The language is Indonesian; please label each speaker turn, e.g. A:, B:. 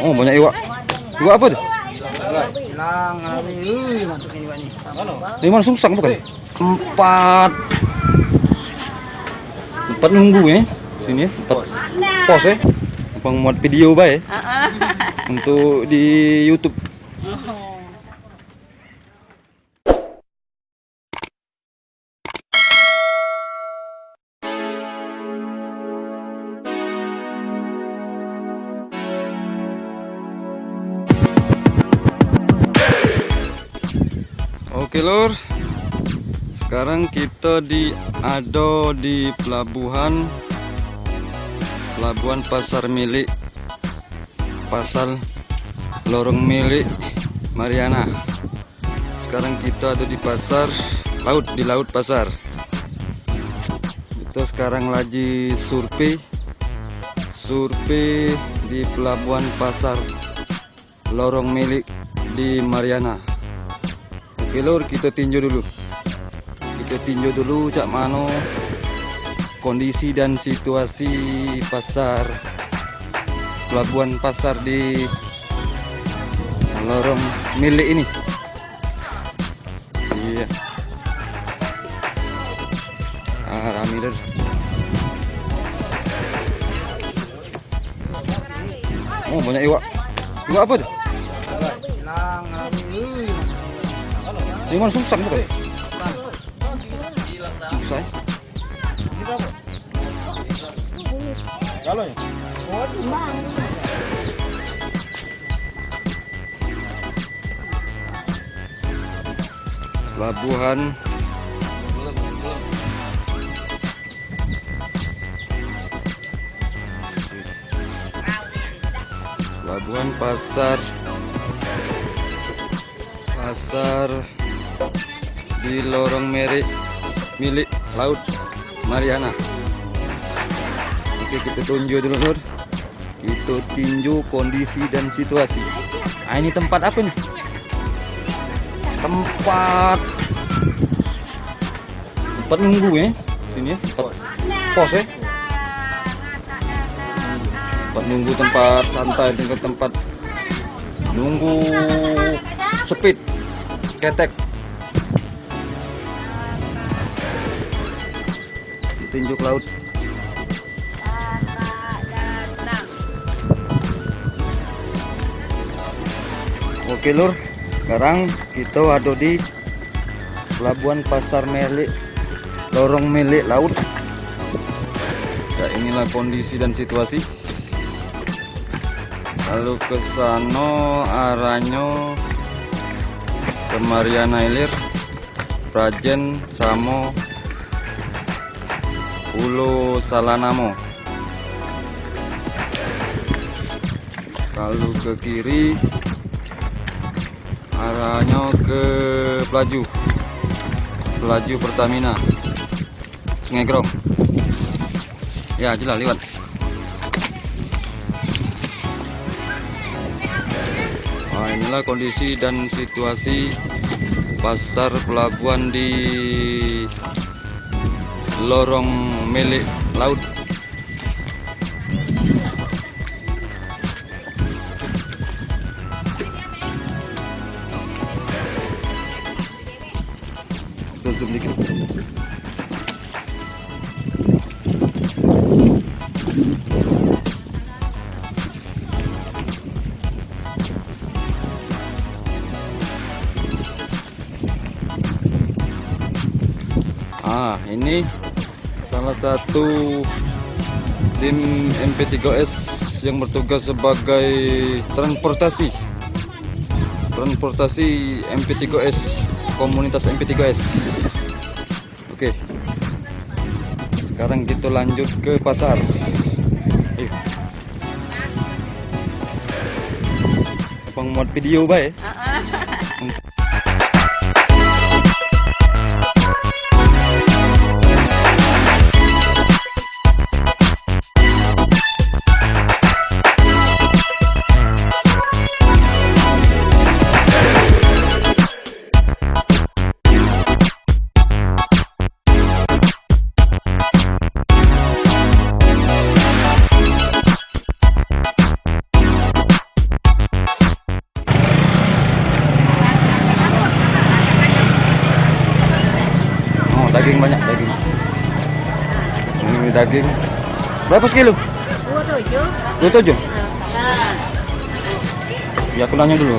A: Oh, banyak iwak. Iwak apa tuh?
B: Hilang, masukin iwak nih.
A: Ini mana sungsang bukan? Tempat tempat nunggu ya. Sini ya, tempat pos ya. Bang muat video bae untuk di YouTube. Oke lor, sekarang kita ada di pelabuhan pasar milik pasar lorong milik Mariana. Sekarang kita ada di pasar laut, di laut pasar. Kita sekarang lagi survei di pelabuhan pasar lorong milik di Mariana. Oke lor, kita tinjau dulu cak mano kondisi dan situasi pasar pelabuhan pasar di lorong milik ini. Iya, rame deh. Oh, banyak iwak. Iwak apa tuh?
B: Hilang,
A: Ini mana sungsang bukan? Sungsang.
B: Kalau ya?
A: Pelabuhan pasar di lorong milik laut Mariana. Oke, kita tunjuk dulu lor. Kita tinjau kondisi dan situasi. Nah, ini tempat apa nih? Tempat nunggu ya. Sini ya, tempat pos ya. Tempat nunggu, tempat santai, tempat nunggu speed ketek. Tinjuk laut. Oke lur, sekarang kita ada di pelabuhan pasar milik lorong milik laut. Nah, inilah kondisi dan situasi. Lalu ke sana arahnya ke Mariana Ilir, Prajen, Samo, Pulau Salanamo. Lalu ke kiri arahnya ke Pelaju Pertamina, Sungai Grong. Ya jelas lewat. Nah, inilah kondisi dan situasi pasar pelabuhan di lorong milik laut. Kita zoom dikit. Ini salah satu tim MP3S yang bertugas sebagai transportasi MP3S, komunitas MP3S. Oke, sekarang kita lanjut ke pasar. Abang muat video bae. daging banyak daging. Ini daging. Berapa sekilo?
C: 27.
A: 27.
C: Nah.
A: Ya aku nanya dulu.